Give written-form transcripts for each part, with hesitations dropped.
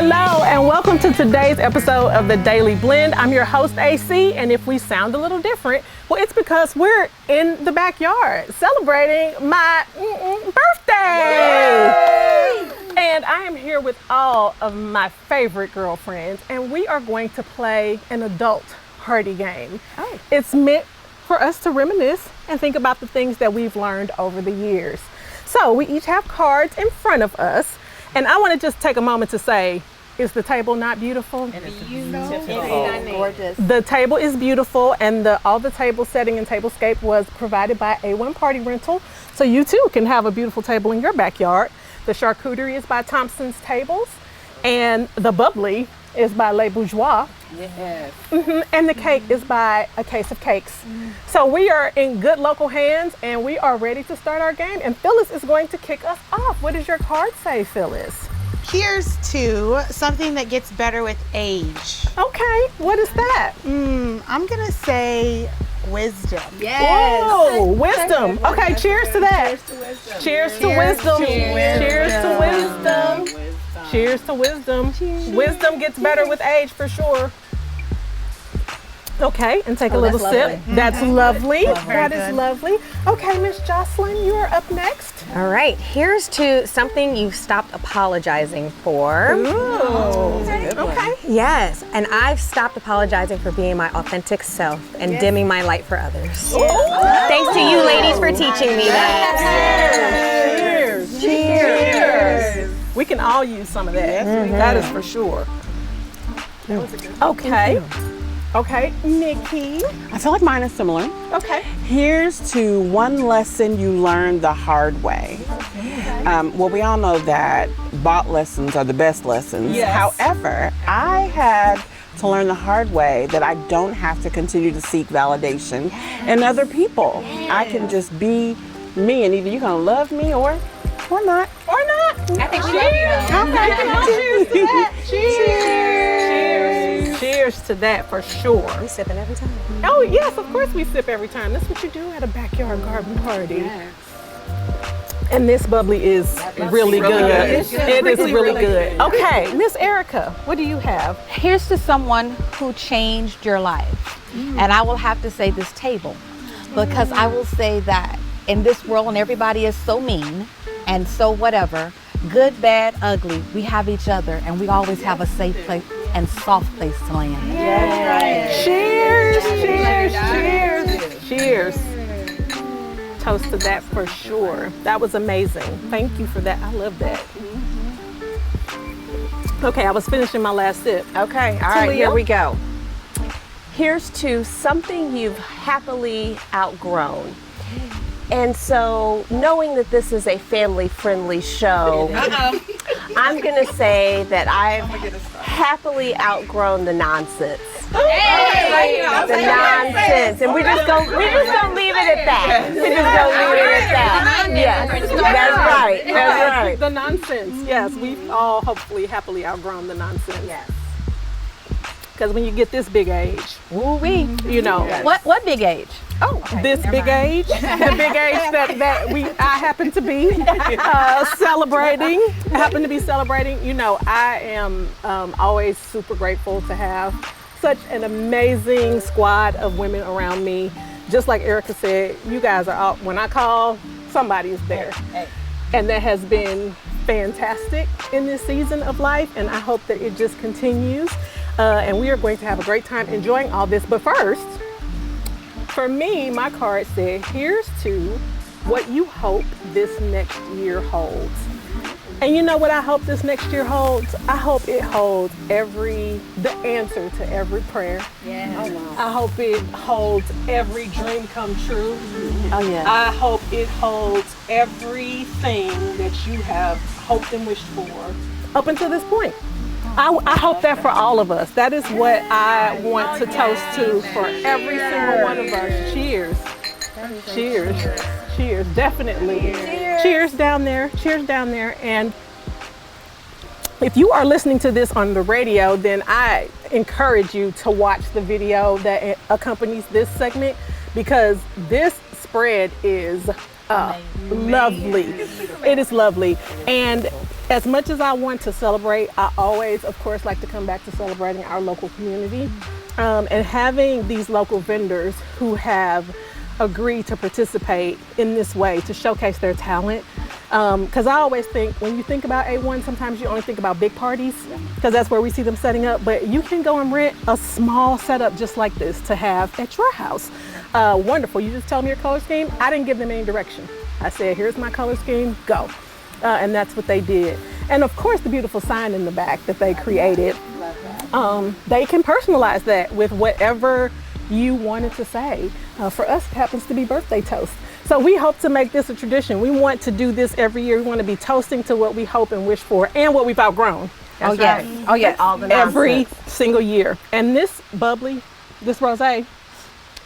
Hello and welcome to today's episode of The Daily Blend. I'm your host AC, and if we sound a little different, well, it's because we're in the backyard celebrating my birthday. Yay! And I am here with all of my favorite girlfriends, and we are going to play an adult party game. Oh. It's meant for us to reminisce and think about the things that we've learned over the years. So we each have cards in front of us, and I want to just take a moment to say, is the table not beautiful? It's gorgeous. The table is beautiful, and all the table setting and tablescape was provided by A1 Party Rental, so you too can have a beautiful table in your backyard. The charcuterie is by Thompson's Tables, and the bubbly is by Les Bourgeois. Yes. And the cake is by A Case of Cakes. So we are in good local hands, and we are ready to start our game. And Phyllis is going to kick us off. What does your card say, Phyllis? Here's to something that gets better with age. Okay, what is that? I'm gonna say wisdom. Yes. Whoa, wisdom. Okay, cheers to that. Cheers to wisdom. Cheers to wisdom. Cheers to wisdom. Wisdom gets better with age for sure. Okay, and take a little sip. Lovely. That's lovely. That good. is lovely. Okay, Miss Jocelyn, you are up next. All right, here's to something you've stopped apologizing for. Ooh. Okay. Yes, and I've stopped apologizing for being my authentic self and dimming my light for others. Thanks to you ladies for teaching me that. Cheers. Cheers. We can all use some of that. That is for sure. Okay. Okay, Nikki. I feel like mine is similar. Okay. Here's to one lesson you learned the hard way. Well, we all know that bought lessons are the best lessons. Yes. However, I had to learn the hard way that I don't have to continue to seek validation in other people. I can just be me, and either you're gonna love me or not. Or not. I think we love you. Cheers to that. Cheers. Cheers to that for sure. We sipping every time. Oh yes, of course we sip every time. That's what you do at a backyard garden party. And this bubbly is really good. It is really good. Okay, Miss Erica, what do you have? Here's to someone who changed your life. And I will have to say this table, because I will say that in this world, and everybody is so mean and so whatever, good, bad, ugly, we have each other, and we always have a safe place and soft place to land. Cheers, cheers, cheers, cheers. Toast to that for sure. That was amazing. Thank you for that. I love that. Okay, I was finishing my last sip. Okay, all right, here we go. Here's to something you've happily outgrown. And so, knowing that this is a family-friendly show, I'm going to say that I've happily outgrown the nonsense. The nonsense, and we're just gonna leave it at that. We're just gonna leave it at that. Yes, that's right. That's right. The nonsense. Yes, we've all hopefully happily outgrown the nonsense. Yes. Because when you get this big age, Woo-wee. you know. What big age? This big age, the big age that I happen to be celebrating. I happen to be celebrating. You know, I am always super grateful to have such an amazing squad of women around me. Just like Erica said, you guys are out. When I call, somebody is there. And that has been fantastic in this season of life, and I hope that it just continues. And we are going to have a great time enjoying all this. But first, for me, my card said, here's to what you hope this next year holds. And you know what I hope this next year holds? I hope it holds the answer to every prayer. Yeah. I hope it holds every dream come true. Oh yeah. I hope it holds everything that you have hoped and wished for up until this point. I hope that for all of us. That is what I want to toast to for every single one of us. Cheers. Cheers. Cheers. Definitely. Cheers down there. Cheers down there. And if you are listening to this on the radio, then I encourage you to watch the video that accompanies this segment, because this spread is lovely. It is lovely. And as much as I want to celebrate, I always, of course, like to come back to celebrating our local community. And having these local vendors who have agreed to participate in this way to showcase their talent. Because I always think when you think about A1, sometimes you only think about big parties because that's where we see them setting up. But you can go and rent a small setup just like this to have at your house. Wonderful. You just tell them your color scheme. I didn't give them any direction. I said, here's my color scheme, go. And that's what they did. And of course, the beautiful sign in the back that they created. They can personalize that with whatever you wanted to say. For us, it happens to be birthday toast. So we hope to make this a tradition. We want to do this every year. We want to be toasting to what we hope and wish for and what we've outgrown. Oh yes. Oh yes. All the Every nonsense. single year. And this bubbly, this rosé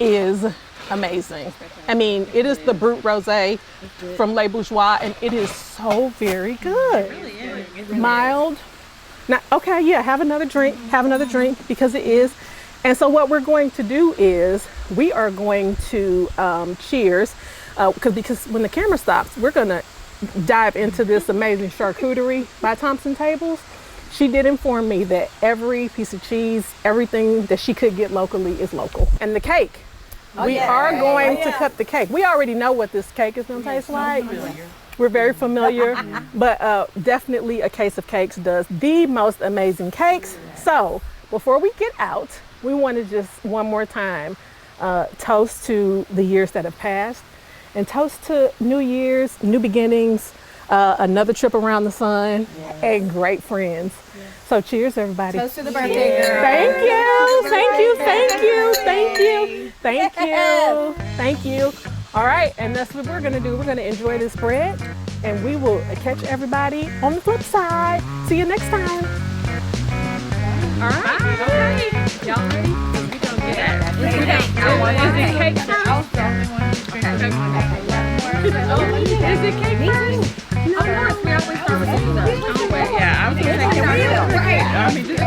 is amazing. I mean, it is the Brut Rosé from Le Bourgeois, and it is so very good. Mild. Now, okay, yeah, have another drink, because it is. And so what we're going to do is we are going to cheers, because when the camera stops, we're going to dive into this amazing charcuterie by Thompson Tables. She did inform me that every piece of cheese, everything that she could get locally is local. And the cake. We are going to cut the cake. We already know what this cake is going to taste like. We're very familiar, but definitely a Case of Cakes does the most amazing cakes. So before we get out, we want to just one more time toast to the years that have passed and toast to new years, new beginnings, another trip around the sun, and great friends. So cheers, everybody. Toast to the birthday girl. Thank you, thank you, thank you, thank you, thank you, thank you. All right, and that's what we're gonna do. We're gonna enjoy this bread, and we will catch everybody on the flip side. See you next time. All right. Okay. Y'all ready? We're gonna get that. Is it cake first? Is it cake first? No, we always start with the dessert. Oh, wait, yeah. I was gonna say, can we? I mean, just